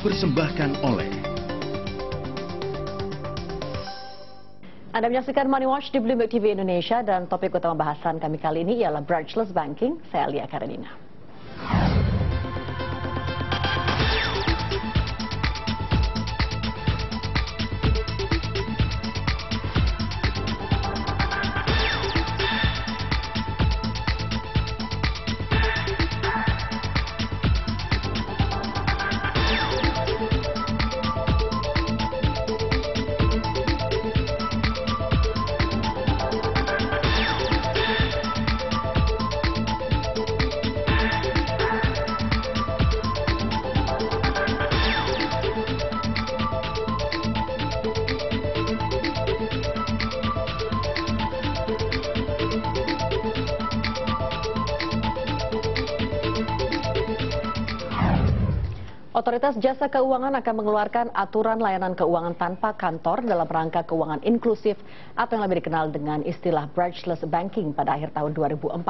dipersembahkan oleh Anda menyaksikan Money Watch di Bloomberg TV Indonesia dan topik utama bahasan kami kali ini ialah branchless banking. Saya Lia Karenina. Otoritas Jasa Keuangan akan mengeluarkan aturan layanan keuangan tanpa kantor dalam rangka keuangan inklusif atau yang lebih dikenal dengan istilah branchless banking pada akhir tahun 2014.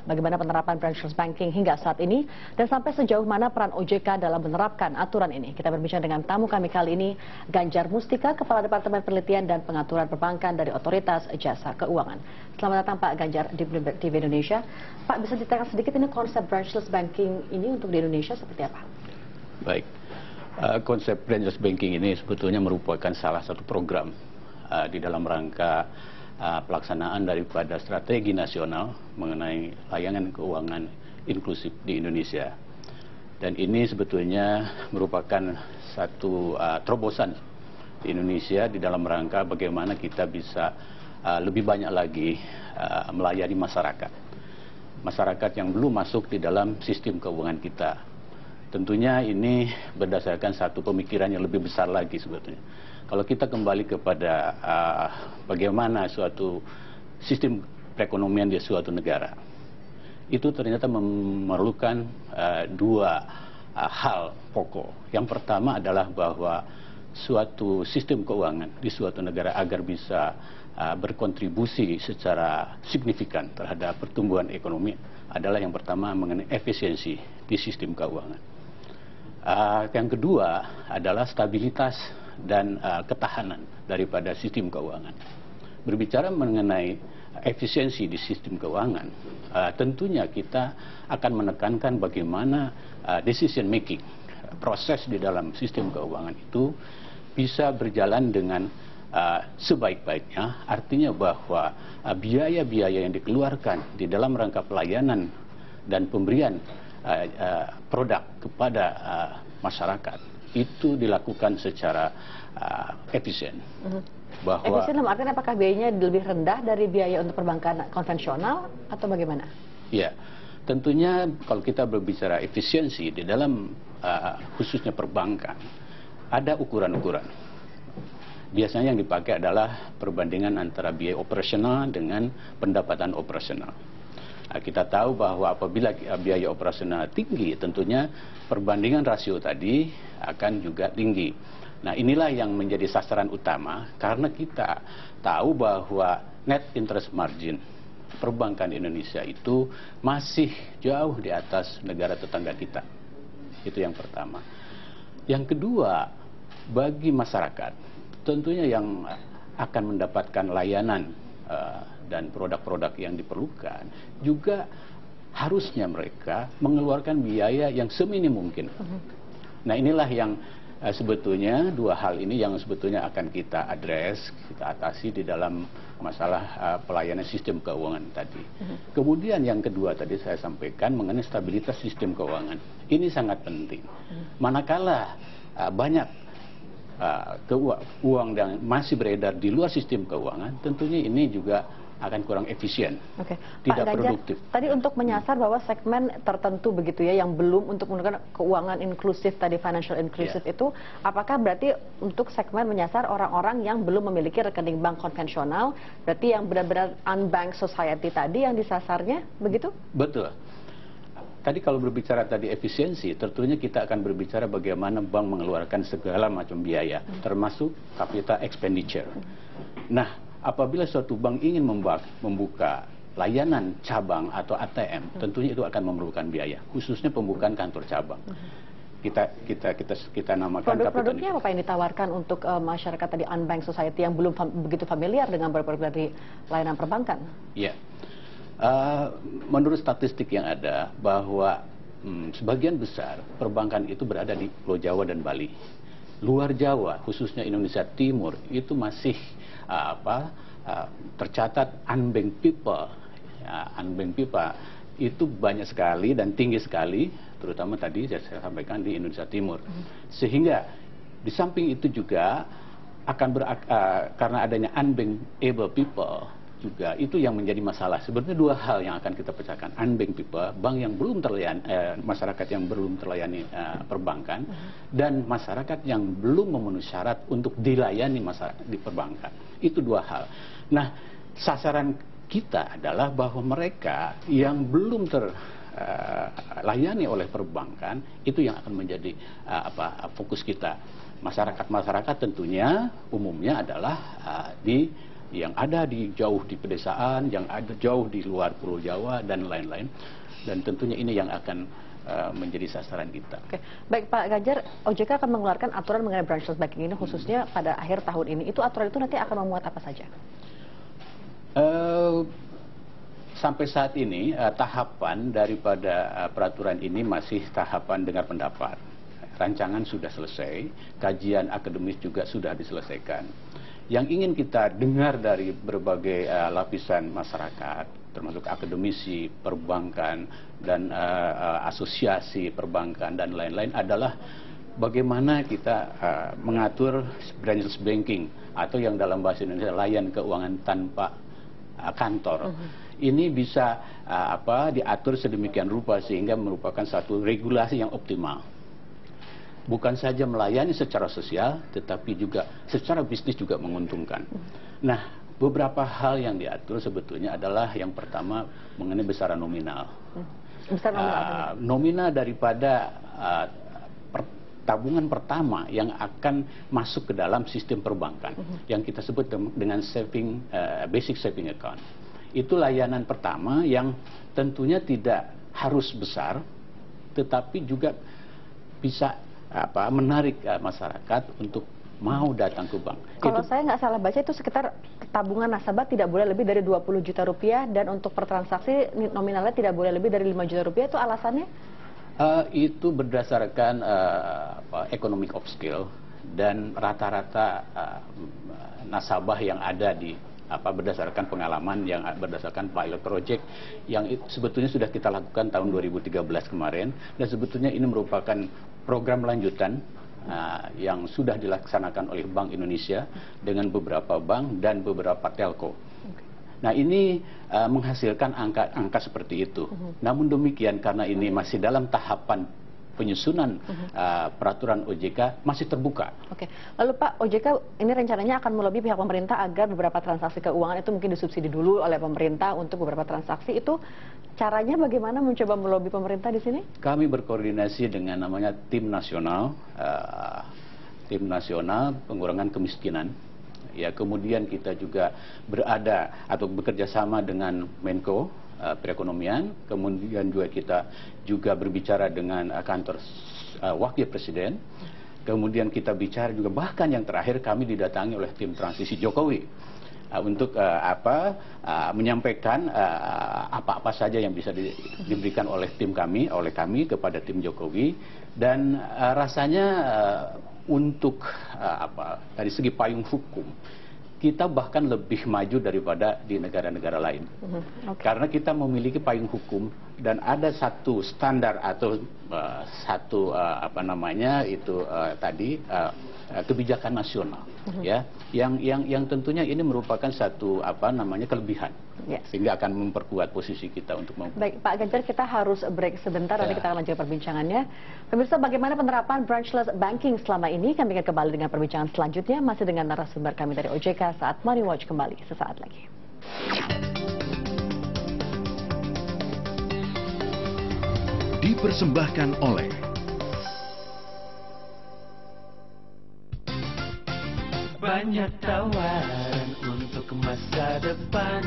Bagaimana penerapan branchless banking hingga saat ini dan sampai sejauh mana peran OJK dalam menerapkan aturan ini? Kita berbincang dengan tamu kami kali ini, Ganjar Mustika, Kepala Departemen Penelitian dan Pengaturan Perbankan dari Otoritas Jasa Keuangan. Selamat datang Pak Ganjar di Bloomberg TV Indonesia. Pak, bisa diterangkan sedikit ini konsep branchless banking ini untuk di Indonesia seperti apa? Baik, konsep branchless banking ini sebetulnya merupakan salah satu program di dalam rangka pelaksanaan daripada strategi nasional mengenai layanan keuangan inklusif di Indonesia. Dan ini sebetulnya merupakan satu terobosan di Indonesia di dalam rangka bagaimana kita bisa lebih banyak lagi melayani masyarakat. Masyarakat yang belum masuk di dalam sistem keuangan kita. Tentunya ini berdasarkan satu pemikiran yang lebih besar lagi sebetulnya. Kalau kita kembali kepada bagaimana suatu sistem perekonomian di suatu negara, itu ternyata memerlukan dua hal pokok. Yang pertama adalah bahwa suatu sistem keuangan di suatu negara agar bisa berkontribusi secara signifikan terhadap pertumbuhan ekonomi adalah yang pertama mengenai efisiensi di sistem keuangan. Yang kedua adalah stabilitas dan ketahanan daripada sistem keuangan. Berbicara mengenai efisiensi di sistem keuangan, tentunya kita akan menekankan bagaimana decision making, proses di dalam sistem keuangan itu bisa berjalan dengan sebaik-baiknya. Artinya bahwa biaya-biaya yang dikeluarkan di dalam rangka pelayanan dan pemberian produk kepada masyarakat itu dilakukan secara efisien. Bahwa efisien dalam artian apakah biayanya lebih rendah dari biaya untuk perbankan konvensional atau bagaimana? Ya, tentunya kalau kita berbicara efisiensi di dalam khususnya perbankan ada ukuran-ukuran. Biasanya yang dipakai adalah perbandingan antara biaya operasional dengan pendapatan operasional. Kita tahu bahwa apabila biaya operasional tinggi, tentunya perbandingan rasio tadi akan juga tinggi. Nah, inilah yang menjadi sasaran utama karena kita tahu bahwa net interest margin perbankan Indonesia itu masih jauh di atas negara tetangga kita. Itu yang pertama. Yang kedua, bagi masyarakat, tentunya yang akan mendapatkan layanan dan produk-produk yang diperlukan, juga harusnya mereka mengeluarkan biaya yang seminim mungkin. Nah, inilah yang sebetulnya dua hal ini yang sebetulnya akan kita address, kita atasi di dalam masalah pelayanan sistem keuangan tadi. Kemudian yang kedua tadi saya sampaikan mengenai stabilitas sistem keuangan. Ini sangat penting. Manakala banyak uang yang masih beredar di luar sistem keuangan, tentunya ini juga akan kurang efisien, tidak Pak Ganjar, produktif. Tadi untuk menyasar bahwa segmen tertentu begitu ya yang belum untuk menggunakan keuangan inklusif tadi financial inclusive itu, apakah berarti untuk segmen menyasar orang-orang yang belum memiliki rekening bank konvensional, berarti yang benar-benar unbanked society tadi yang disasarnya begitu? Betul. Tadi kalau berbicara tadi efisiensi, tentunya kita akan berbicara bagaimana bank mengeluarkan segala macam biaya, termasuk capital expenditure. Nah, apabila suatu bank ingin membuka layanan cabang atau ATM, tentunya itu akan memerlukan biaya, khususnya pembukaan kantor cabang. kita namakan Produk-produknya apa yang ditawarkan untuk masyarakat tadi unbanked society yang belum begitu familiar dengan produk dari layanan perbankan? Ya, menurut statistik yang ada bahwa sebagian besar perbankan itu berada di Pulau Jawa dan Bali. Luar Jawa, khususnya Indonesia Timur, itu masih tercatat unbanked people. Ya, unbanked people itu banyak sekali dan tinggi sekali, terutama tadi saya sampaikan di Indonesia Timur. Sehingga di samping itu juga akan karena adanya unbankable people juga itu yang menjadi masalah. Sebenarnya dua hal yang akan kita pecahkan: unbanked people, bank yang belum terlayani, masyarakat yang belum terlayani perbankan, dan masyarakat yang belum memenuhi syarat untuk dilayani masyarakat di perbankan. Itu dua hal. Nah, sasaran kita adalah bahwa mereka yang belum terlayani oleh perbankan itu yang akan menjadi fokus kita. Masyarakat tentunya umumnya adalah yang ada jauh di pedesaan, yang ada jauh di luar Pulau Jawa dan lain-lain, dan tentunya ini yang akan menjadi sasaran kita. Oke, baik Pak Ganjar, OJK akan mengeluarkan aturan mengenai branchless banking ini khususnya pada akhir tahun ini. Itu aturan itu nanti akan memuat apa saja? Sampai saat ini tahapan daripada peraturan ini masih tahapan dengar pendapat. Rancangan sudah selesai, kajian akademis juga sudah diselesaikan. Yang ingin kita dengar dari berbagai lapisan masyarakat, termasuk akademisi, perbankan, dan asosiasi perbankan, dan lain-lain adalah bagaimana kita mengatur branchless banking, atau yang dalam bahasa Indonesia layan keuangan tanpa kantor. Ini bisa diatur sedemikian rupa sehingga merupakan satu regulasi yang optimal. Bukan saja melayani secara sosial, tetapi juga secara bisnis juga menguntungkan. Nah, beberapa hal yang diatur sebetulnya adalah yang pertama mengenai besaran nominal. Nominal daripada tabungan pertama yang akan masuk ke dalam sistem perbankan, yang kita sebut dengan basic saving account. Itu layanan pertama yang tentunya tidak harus besar, tetapi juga bisa menarik masyarakat untuk mau datang ke bank. Kalau saya nggak salah baca itu sekitar tabungan nasabah tidak boleh lebih dari 20 juta rupiah dan untuk per transaksi nominalnya tidak boleh lebih dari 5 juta rupiah. Itu alasannya? Itu berdasarkan economic of scale dan rata-rata nasabah yang ada di berdasarkan pengalaman yang berdasarkan pilot project yang sebetulnya sudah kita lakukan tahun 2013 kemarin, dan sebetulnya ini merupakan program lanjutan yang sudah dilaksanakan oleh Bank Indonesia dengan beberapa bank dan beberapa telco. Nah, ini menghasilkan angka seperti itu. Namun demikian, karena ini masih dalam tahapan penyusunan peraturan OJK, masih terbuka. Oke, lalu Pak, OJK ini rencananya akan melobi pihak pemerintah agar beberapa transaksi keuangan itu mungkin disubsidi dulu oleh pemerintah untuk beberapa transaksi. Itu caranya bagaimana mencoba melobi pemerintah di sini? Kami berkoordinasi dengan namanya Tim Nasional Pengurangan Kemiskinan. Ya, kemudian kita juga berada atau bekerja sama dengan Menko Perekonomian, kemudian juga kita berbicara dengan kantor Wakil Presiden, kemudian kita bicara juga, bahkan yang terakhir kami didatangi oleh tim transisi Jokowi untuk menyampaikan apa-apa saja yang bisa diberikan oleh kami kepada tim Jokowi, dan rasanya untuk dari segi payung hukum kita bahkan lebih maju daripada di negara-negara lain. Karena kita memiliki payung hukum dan ada satu standar atau kebijakan nasional, ya, yang tentunya ini merupakan satu kelebihan, sehingga akan memperkuat posisi kita untuk Baik, Pak Ganjar, kita harus break sebentar, nanti kita akan lanjutkan perbincangannya. Pemirsa, bagaimana penerapan branchless banking selama ini? Kami akan kembali dengan perbincangan selanjutnya, masih dengan narasumber kami dari OJK saat Money Watch kembali sesaat lagi. Dipersembahkan oleh banyak tawaran untuk masa depan,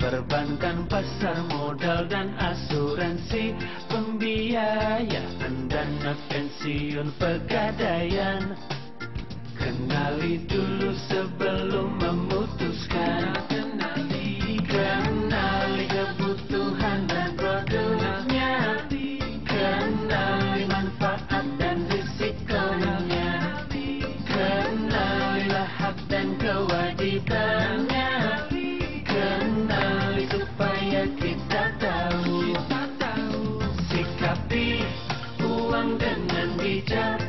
perbankan, pasar modal dan asuransi, pembiayaan, dana pensiun, pegadaian. Kenali dulu sebelum memutuskan. Kenali kebutuhan dan produknya. Kenali manfaat dan risikonya. Kenalilah hak dan kewajibannya. Kenali supaya kita tahu. Sikapi uang dengan bijak,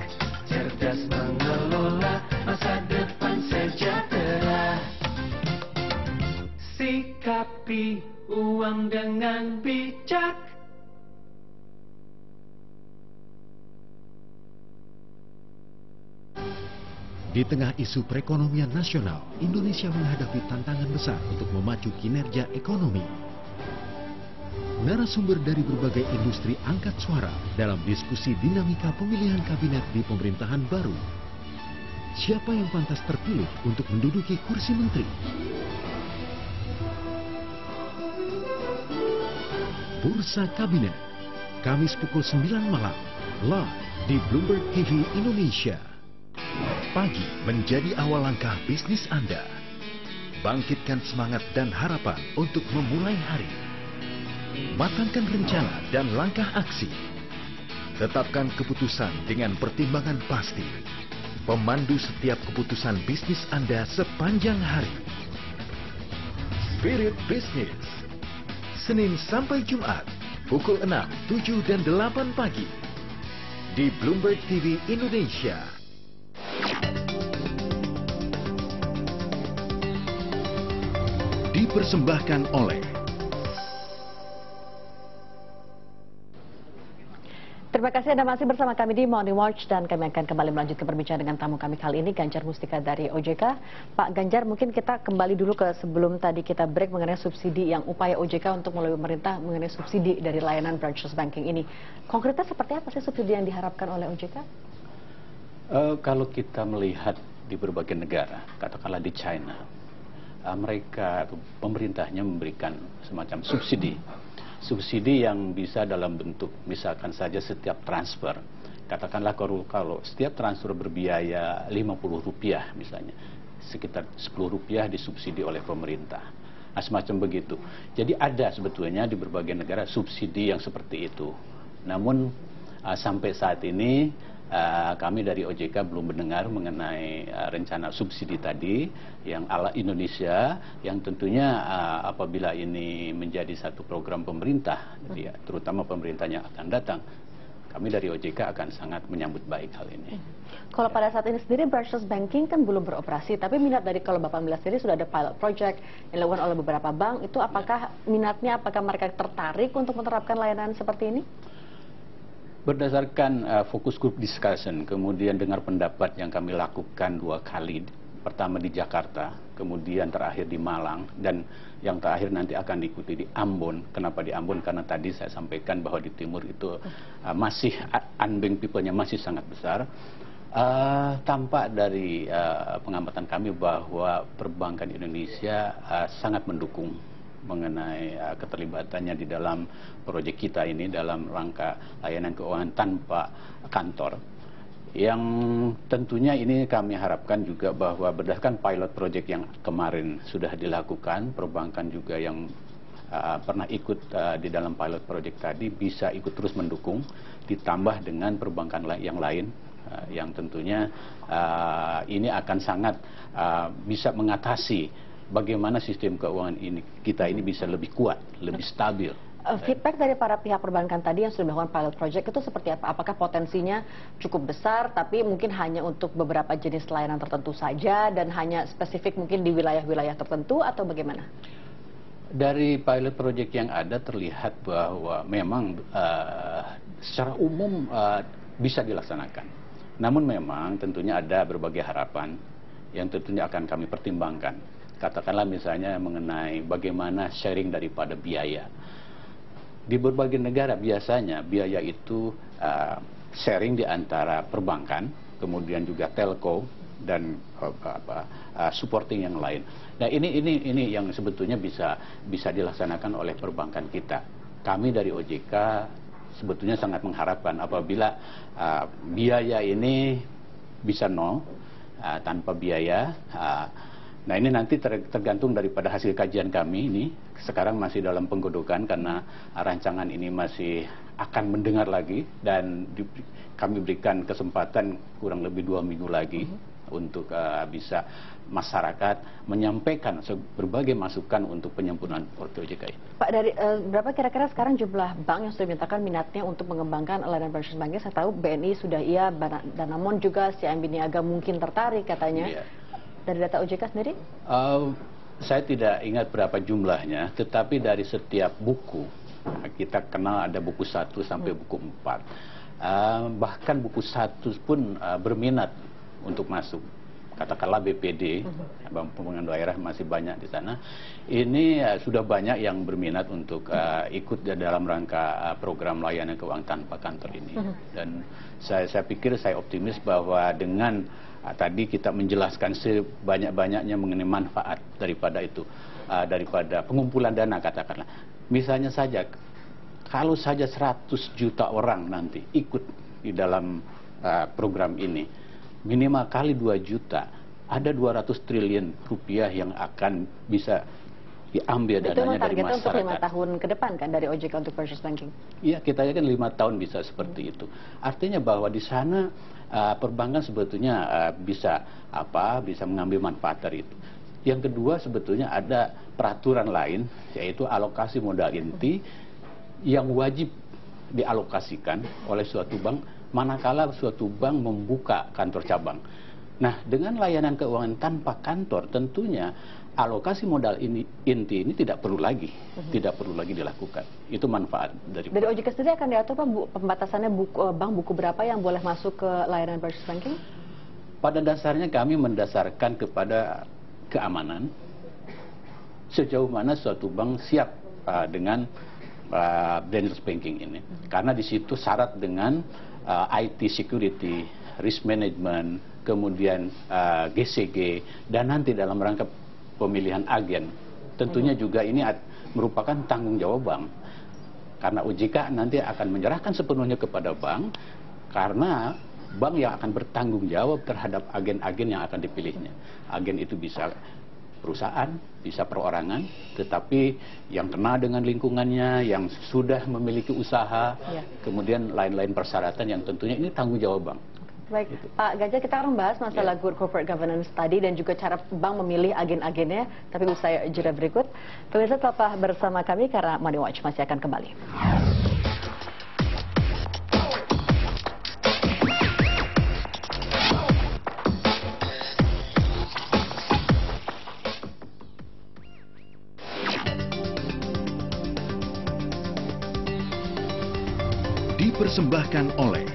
cerdas mengelola masa depan sejahtera. Sikapi uang dengan bijak. Di tengah isu perekonomian nasional, Indonesia menghadapi tantangan besar untuk memacu kinerja ekonomi. Narasumber dari berbagai industri angkat suara dalam diskusi dinamika pemilihan kabinet di pemerintahan baru. Siapa yang pantas terpilih untuk menduduki kursi menteri? Bursa Kabinet, Kamis pukul 9 malam, live di Bloomberg TV Indonesia. Pagi menjadi awal langkah bisnis Anda. Bangkitkan semangat dan harapan untuk memulai hari. Matangkan rencana dan langkah aksi. Tetapkan keputusan dengan pertimbangan pasti. Pemandu setiap keputusan bisnis Anda sepanjang hari. Spirit Business. Senin sampai Jumat, pukul 6, 7, dan 8 pagi. Di Bloomberg TV Indonesia. Dipersembahkan oleh Terima kasih Anda masih bersama kami di Morning Watch dan kami akan kembali melanjutkan perbincangan dengan tamu kami kali ini, Ganjar Mustika dari OJK. Pak Ganjar, mungkin kita kembali dulu ke sebelum tadi kita break mengenai subsidi yang upaya OJK untuk melalui pemerintah mengenai subsidi dari layanan branchless banking ini. Konkretnya seperti apa sih subsidi yang diharapkan oleh OJK? Kalau kita melihat di berbagai negara, katakanlah di China, mereka pemerintahnya memberikan semacam subsidi yang bisa dalam bentuk misalkan saja setiap transfer, katakanlah kalau setiap transfer berbiaya Rp50 misalnya, sekitar Rp10 disubsidi oleh pemerintah. Nah, semacam begitu. Jadi ada sebetulnya di berbagai negara subsidi yang seperti itu. Namun sampai saat ini kami dari OJK belum mendengar mengenai rencana subsidi tadi yang ala Indonesia, yang tentunya apabila ini menjadi satu program pemerintah, ya, terutama pemerintahnya akan datang, kami dari OJK akan sangat menyambut baik hal ini. Kalau pada saat ini sendiri branchless banking kan belum beroperasi, tapi minat dari kalau Bapak melihat sendiri sudah ada pilot project yang dilakukan oleh beberapa bank, itu apakah minatnya, apakah mereka tertarik untuk menerapkan layanan seperti ini? Berdasarkan fokus group discussion, kemudian dengar pendapat yang kami lakukan 2 kali, pertama di Jakarta, kemudian terakhir di Malang, dan yang terakhir nanti akan diikuti di Ambon. Kenapa di Ambon? Karena tadi saya sampaikan bahwa di timur itu masih unbanked people-nya masih sangat besar. Tampak dari pengamatan kami bahwa perbankan Indonesia sangat mendukung mengenai keterlibatannya di dalam proyek kita ini dalam rangka layanan keuangan tanpa kantor, yang tentunya ini kami harapkan juga bahwa berdasarkan pilot project yang kemarin sudah dilakukan, perbankan juga yang pernah ikut di dalam pilot project tadi bisa ikut terus mendukung, ditambah dengan perbankan yang lain yang tentunya ini akan sangat bisa mengatasi bagaimana sistem keuangan kita ini bisa lebih kuat, lebih stabil. Feedback dari para pihak perbankan tadi yang sudah melakukan pilot project itu seperti apa? Apakah potensinya cukup besar, tapi mungkin hanya untuk beberapa jenis layanan tertentu saja dan hanya spesifik mungkin di wilayah-wilayah tertentu atau bagaimana? Dari pilot project yang ada terlihat bahwa memang secara umum bisa dilaksanakan. Namun memang tentunya ada berbagai harapan yang tentunya akan kami pertimbangkan. Katakanlah misalnya mengenai bagaimana sharing daripada biaya. Di berbagai negara biasanya biaya itu sharing di antara perbankan, kemudian juga telco, dan supporting yang lain. Nah ini yang sebetulnya bisa dilaksanakan oleh perbankan kita. Kami dari OJK sebetulnya sangat mengharapkan apabila biaya ini bisa nol, tanpa biaya. Nah ini nanti tergantung daripada hasil kajian kami ini. Sekarang masih dalam penggodokan karena rancangan ini masih akan mendengar lagi, dan kami berikan kesempatan kurang lebih 2 minggu lagi untuk bisa masyarakat menyampaikan berbagai masukan untuk penyempurnaan OJK ini. Pak, dari berapa kira-kira sekarang jumlah bank yang sudah menyatakan minatnya untuk mengembangkan layanan branch banking? Saya tahu BNI sudah iya, Danamon juga, CIMB Niaga mungkin tertarik katanya. Iya. Dari data OJK sendiri? Saya tidak ingat berapa jumlahnya, tetapi dari setiap buku, kita kenal ada buku 1 sampai buku 4. Bahkan buku 1 pun berminat untuk masuk. Katakanlah BPD, Bank Pembangunan Daerah masih banyak di sana. Ini sudah banyak yang berminat untuk ikut dalam rangka program layanan keuangan tanpa kantor ini. Dan saya pikir, saya optimis bahwa dengan tadi kita menjelaskan sebanyak-banyaknya mengenai manfaat daripada itu, daripada pengumpulan dana katakanlah. Misalnya saja, kalau saja 100 juta orang nanti ikut di dalam program ini, minimal kali 2 juta, ada 200 triliun rupiah yang akan bisa diambil dananya dari masyarakat. Itu targetnya untuk 5 tahun ke depan kan dari OJK untuk purchase banking? Iya, kita kan 5 tahun bisa seperti itu. Artinya bahwa di sana perbankan sebetulnya bisa mengambil manfaat dari itu. Yang kedua, sebetulnya ada peraturan lain, yaitu alokasi modal inti yang wajib dialokasikan oleh suatu bank manakala suatu bank membuka kantor cabang. Nah, dengan layanan keuangan tanpa kantor, tentunya alokasi modal inti ini tidak perlu lagi dilakukan. Itu manfaat dari OJK sendiri akan diatur Pak, pembatasannya bank buku berapa yang boleh masuk ke layanan purchase banking? Pada dasarnya kami mendasarkan kepada keamanan, sejauh mana suatu bank siap dengan branchless banking ini. Karena di situ syarat dengan IT security, risk management, kemudian GCG, dan nanti dalam rangka pemilihan agen. Tentunya juga ini merupakan tanggung jawab bank. Karena OJK nanti akan menyerahkan sepenuhnya kepada bank, karena bank yang akan bertanggung jawab terhadap agen-agen yang akan dipilihnya. Agen itu bisa perusahaan, bisa perorangan, tetapi yang kenal dengan lingkungannya, yang sudah memiliki usaha, kemudian lain-lain persyaratan yang tentunya ini tanggung jawab bank. Baik, Pak Ganjar, kita akan membahas masalah good corporate governance tadi dan juga cara bank memilih agen-agennya, tapi usai jeda berikut. Pemirsa, tetaplah bersama kami karena Money Watch masih akan kembali. Dipersembahkan oleh